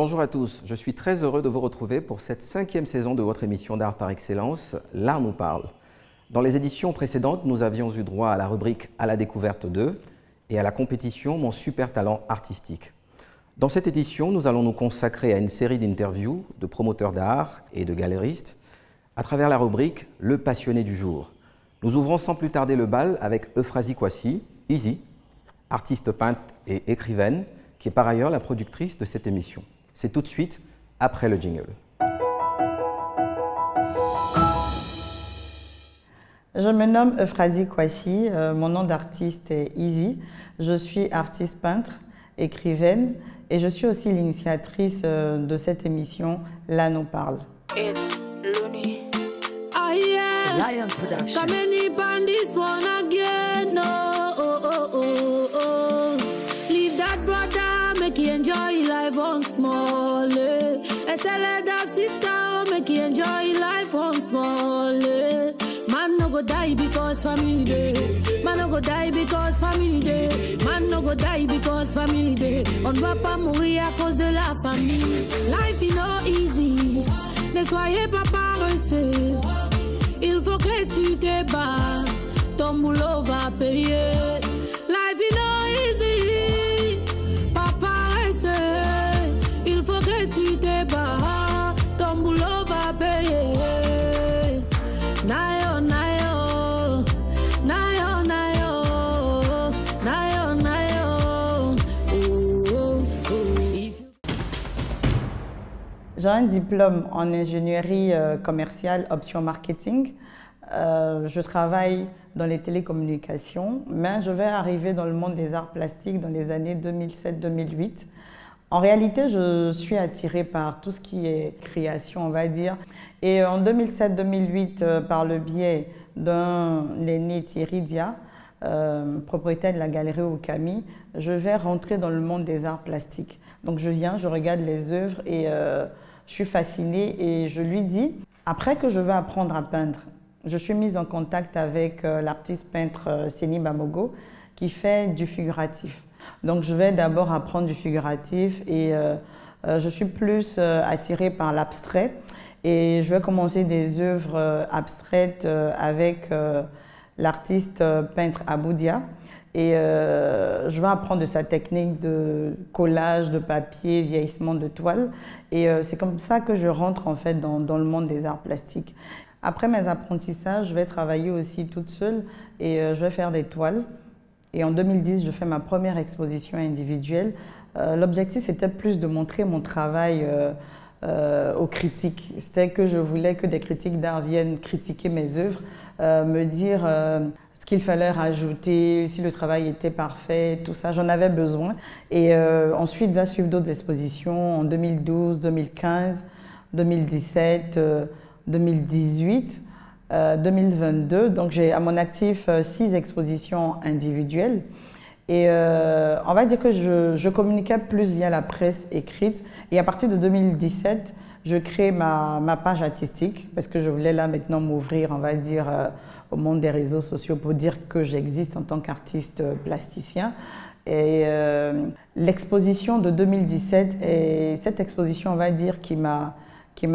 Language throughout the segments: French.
Bonjour à tous, je suis très heureux de vous retrouver pour cette 5e saison de votre émission d'art par excellence, L'Art nous parle. Dans les éditions précédentes, nous avions eu droit à la rubrique À la découverte d'eux et à la compétition Mon super talent artistique. Dans cette édition, nous allons nous consacrer à une série d'interviews de promoteurs d'art et de galéristes à travers la rubrique Le passionné du jour. Nous ouvrons sans plus tarder le bal avec Euphrasie Kouassi, Easy, artiste peintre et écrivaine, qui est par ailleurs la productrice de cette émission. C'est tout de suite après le jingle. Je me nomme Euphrasie Kouassi, mon nom d'artiste est Easy. Je suis artiste peintre, écrivaine et je suis aussi l'initiatrice de cette émission L'Art nous parle. Lion Production. Come any band this one again, Leave that brother, make you enjoy life on small. Excel that sister, make you enjoy life on small. Man no go die because family day. Man no go die because family day. Man no go die because family day. On va pas mourir à cause de la famille. Life is not easy. Ne soyez pas paresseux. Il faut que tu te bats, ton boulot va payer. Life is not easy, pas paresseux. Il faut que tu te bats, ton boulot va payer. Nayo, nayo, nayo, nayo, nayo, nayo. Oh, oh, oh. J'ai un diplôme en ingénierie commerciale, option marketing. Je travaille dans les télécommunications, mais je vais arriver dans le monde des arts plastiques dans les années 2007-2008. En réalité, je suis attirée par tout ce qui est création, on va dire. Et en 2007-2008, par le biais d'un aîné Thierry Dia, propriétaire de la galerie Okami, je vais rentrer dans le monde des arts plastiques. Donc je viens, je regarde les œuvres et je suis fascinée et je lui dis, après que je veux apprendre à peindre, je suis mise en contact avec l'artiste peintre Séni Bamogo qui fait du figuratif. Donc je vais d'abord apprendre du figuratif et je suis plus attirée par l'abstrait et je vais commencer des œuvres abstraites avec l'artiste peintre Aboudia. Et je vais apprendre de sa technique de collage de papier, vieillissement de toile. Et c'est comme ça que je rentre en fait dans le monde des arts plastiques. Après mes apprentissages, je vais travailler aussi toute seule et je vais faire des toiles. Et en 2010, je fais ma première exposition individuelle. L'objectif, c'était plus de montrer mon travail aux critiques. C'était que je voulais que des critiques d'art viennent critiquer mes œuvres, me dire ce qu'il fallait rajouter, si le travail était parfait, tout ça, j'en avais besoin. Et ensuite, va suivre d'autres expositions en 2012, 2015, 2017, 2018, 2022. Donc j'ai à mon actif 6 expositions individuelles. Et on va dire que je communiquais plus via la presse écrite. Et à partir de 2017, je crée ma page artistique parce que je voulais là maintenant m'ouvrir, on va dire, au monde des réseaux sociaux pour dire que j'existe en tant qu'artiste plasticien. Et l'exposition de 2017 est cette exposition, on va dire, qui m'a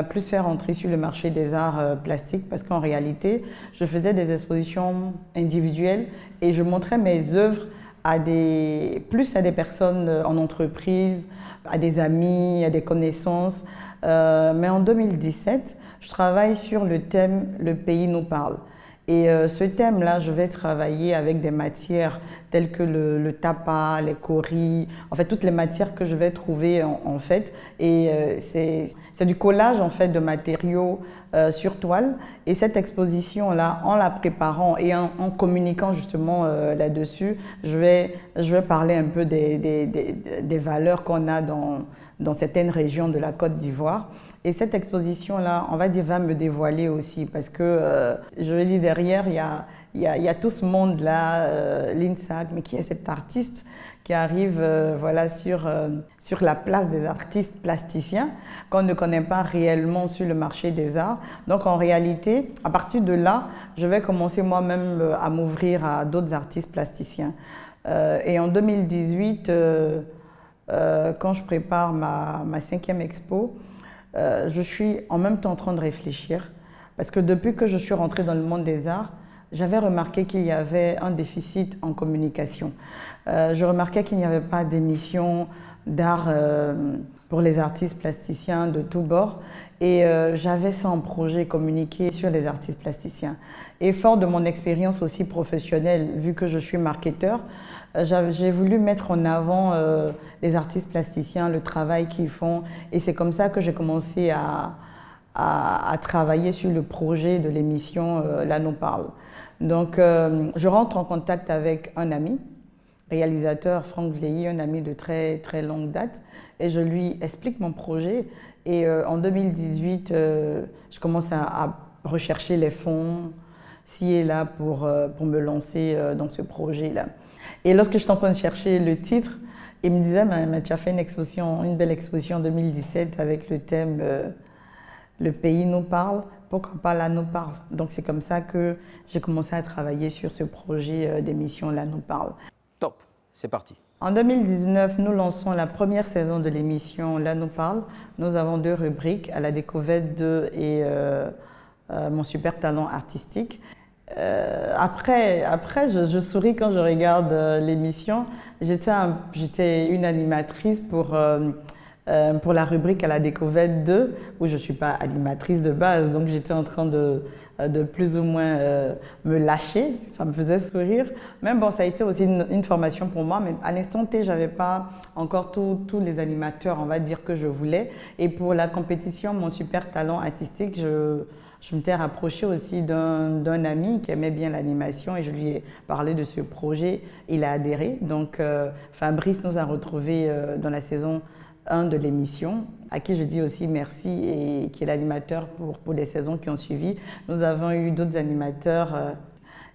plus fait rentrer sur le marché des arts plastiques parce qu'en réalité, je faisais des expositions individuelles et je montrais mes œuvres plus à des personnes en entreprise, à des amis, à des connaissances. Mais en 2017, je travaille sur le thème « Le pays nous parle ». Et ce thème-là, je vais travailler avec des matières telles que le tapa, les coris, en fait toutes les matières que je vais trouver en fait. Et c'est du collage en fait de matériaux sur toile. Et cette exposition-là, en la préparant et en communiquant justement là-dessus, je vais parler un peu des valeurs qu'on a dans certaines régions de la Côte d'Ivoire. Et cette exposition-là, on va dire, va me dévoiler aussi parce que, je le dis, derrière, il y a tout ce monde-là, l'INSAC, mais qui est cet artiste qui arrive voilà, sur la place des artistes plasticiens qu'on ne connaît pas réellement sur le marché des arts. Donc en réalité, à partir de là, je vais commencer moi-même à m'ouvrir à d'autres artistes plasticiens. Et en 2018, quand je prépare ma 5e expo, je suis en même temps en train de réfléchir. Parce que depuis que je suis rentrée dans le monde des arts, j'avais remarqué qu'il y avait un déficit en communication. Je remarquais qu'il n'y avait pas d'émissions d'art pour les artistes plasticiens de tous bords. Et j'avais ça en projet, communiquer sur les artistes plasticiens. Et fort de mon expérience aussi professionnelle, vu que je suis marketeur, j'ai voulu mettre en avant les artistes plasticiens, le travail qu'ils font. Et c'est comme ça que j'ai commencé à travailler sur le projet de l'émission Là nous parle. Donc je rentre en contact avec un ami, réalisateur Franck Vleilly, un ami de très très longue date, et je lui explique mon projet. Et en 2018, je commence à rechercher les fonds, ci et là, pour me lancer dans ce projet-là. Et lorsque je suis en train de chercher le titre, il me disait mais tu as fait une belle exposition en 2017 avec le thème Le pays nous parle, pourquoi pas Là nous parle. Donc c'est comme ça que j'ai commencé à travailler sur ce projet d'émission Là nous parle. Top, c'est parti. En 2019, nous lançons la première saison de l'émission Là nous parle. Nous avons 2 rubriques, à la découverte de et mon super talent artistique. Après je souris quand je regarde l'émission. J'étais une animatrice pour la rubrique à la découverte 2, où je ne suis pas animatrice de base, donc j'étais en train de plus ou moins me lâcher, ça me faisait sourire. Même bon, ça a été aussi une formation pour moi, mais à l'instant T, je n'avais pas encore tous les animateurs, on va dire, que je voulais. Et pour la compétition, mon super talent artistique, je m'étais rapprochée aussi d'un ami qui aimait bien l'animation et je lui ai parlé de ce projet. Il a adhéré. Donc Fabrice nous a retrouvés dans la saison 1 de l'émission, à qui je dis aussi merci et qui est l'animateur pour les saisons qui ont suivi. Nous avons eu d'autres animateurs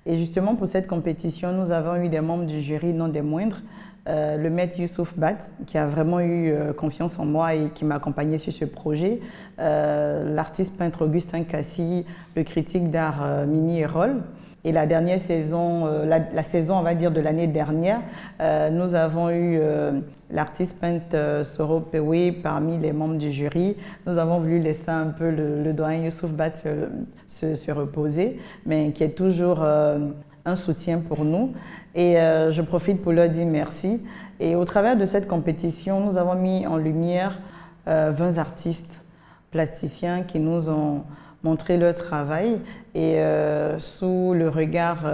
et justement pour cette compétition, nous avons eu des membres du jury, non des moindres. Le maître Youssouf Bat, qui a vraiment eu confiance en moi et qui m'a accompagné sur ce projet. L'artiste peintre Augustin Cassi, le critique d'art Mini Erol. Et la dernière saison, la saison on va dire de l'année dernière, nous avons eu l'artiste peintre Soro Pewe parmi les membres du jury. Nous avons voulu laisser un peu le doyen Youssouf Bat se reposer, mais qui est toujours un soutien pour nous. Et je profite pour leur dire merci. Et au travers de cette compétition, nous avons mis en lumière 20 artistes plasticiens qui nous ont montré leur travail et sous le regard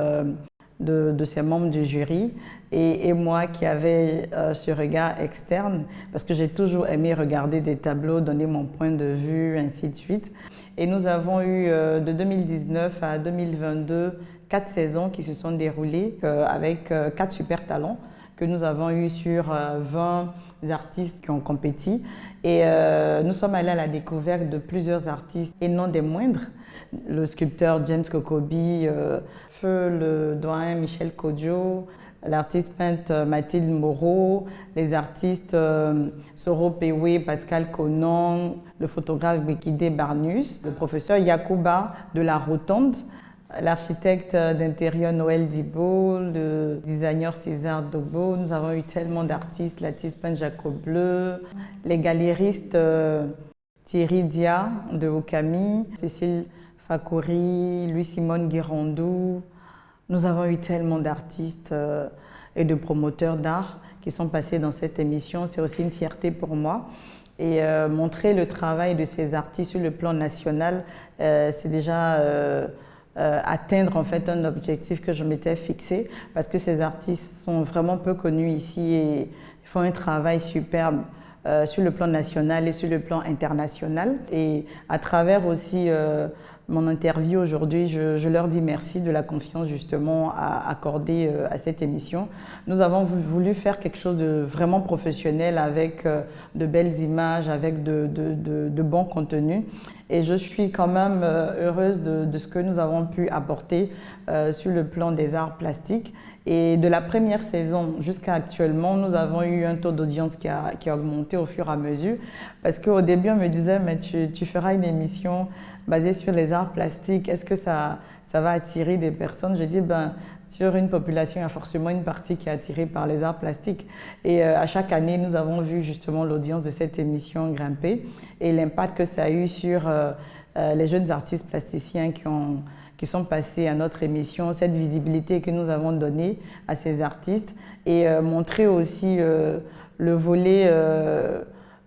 de ces membres du jury et moi qui avais ce regard externe parce que j'ai toujours aimé regarder des tableaux, donner mon point de vue, ainsi de suite. Et nous avons eu de 2019 à 2022 4 saisons qui se sont déroulées avec 4 super talents que nous avons eu sur 20 artistes qui ont compéti. Et nous sommes allés à la découverte de plusieurs artistes et non des moindres. Le sculpteur James Kokobi, feu le doyen Michel Kodjo, l'artiste peintre Mathilde Moreau, les artistes Soro Pewe, Pascal Conon, le photographe Bekide Barnus, le professeur Yacouba de la Rotonde, l'architecte d'intérieur Noël Dibo, le designer César Dobo. Nous avons eu tellement d'artistes, l'artiste peintre Jacob Bleu, les galéristes Thierry Dia de Okami, Cécile Fakouri, Louis-Simone Guirandou. Nous avons eu tellement d'artistes et de promoteurs d'art qui sont passés dans cette émission. C'est aussi une fierté pour moi. Et montrer le travail de ces artistes sur le plan national, c'est déjà atteindre en fait un objectif que je m'étais fixé parce que ces artistes sont vraiment peu connus ici et font un travail superbe sur le plan national et sur le plan international. Et à travers aussi mon interview aujourd'hui, je leur dis merci de la confiance justement accordée à cette émission. Nous avons voulu faire quelque chose de vraiment professionnel avec de belles images, avec de bons contenus. Et je suis quand même heureuse de ce que nous avons pu apporter sur le plan des arts plastiques. Et de la première saison jusqu'à actuellement, nous avons eu un taux d'audience qui a augmenté au fur et à mesure. Parce qu'au début, on me disait, mais tu feras une émission basée sur les arts plastiques, est-ce que ça va attirer des personnes? Je dis, sur une population, il y a forcément une partie qui est attirée par les arts plastiques. Et à chaque année, nous avons vu justement l'audience de cette émission grimper et l'impact que ça a eu sur les jeunes artistes plasticiens qui sont passés à notre émission, cette visibilité que nous avons donnée à ces artistes et montrer aussi le volet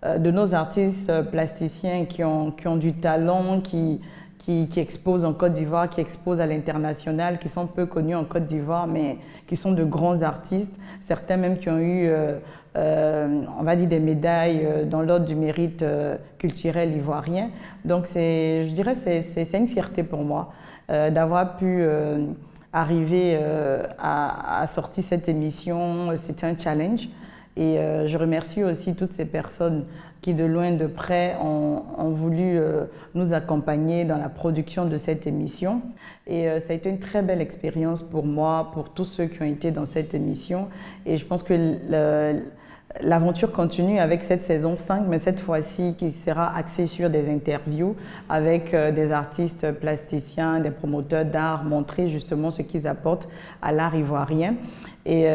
de nos artistes plasticiens qui ont du talent, qui exposent en Côte d'Ivoire, qui exposent à l'international, qui sont peu connus en Côte d'Ivoire, mais qui sont de grands artistes, certains même qui ont eu, on va dire, des médailles dans l'ordre du mérite culturel ivoirien. Donc je dirais que c'est une fierté pour moi d'avoir pu arriver à sortir cette émission. C'était un challenge. Et je remercie aussi toutes ces personnes qui, de loin de près, ont voulu nous accompagner dans la production de cette émission. Et ça a été une très belle expérience pour moi, pour tous ceux qui ont été dans cette émission. Et je pense que l'aventure continue avec cette saison 5, mais cette fois-ci qui sera axée sur des interviews avec des artistes plasticiens, des promoteurs d'art, montrer justement ce qu'ils apportent à l'art ivoirien. Et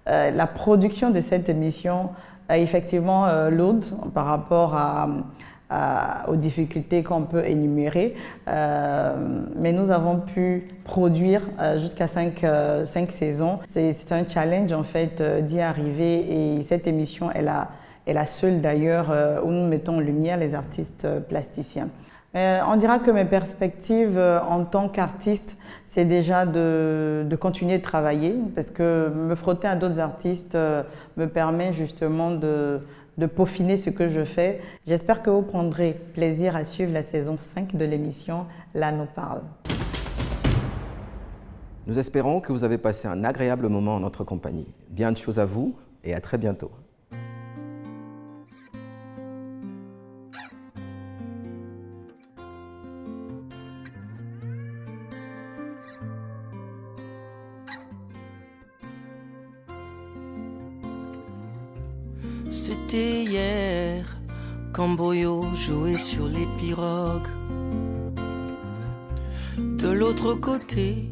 la production de cette émission est effectivement lourde par rapport aux difficultés qu'on peut énumérer, mais nous avons pu produire jusqu'à 5 saisons. C'est un challenge en fait d'y arriver et cette émission est la seule d'ailleurs où nous mettons en lumière les artistes plasticiens. On dira que mes perspectives en tant qu'artiste, c'est déjà de continuer de travailler parce que me frotter à d'autres artistes me permet justement de peaufiner ce que je fais. J'espère que vous prendrez plaisir à suivre la saison 5 de l'émission Là nous parle. Nous espérons que vous avez passé un agréable moment en notre compagnie. Bien de choses à vous et à très bientôt. C'était hier quand Boyo jouait sur les pirogues. De l'autre côté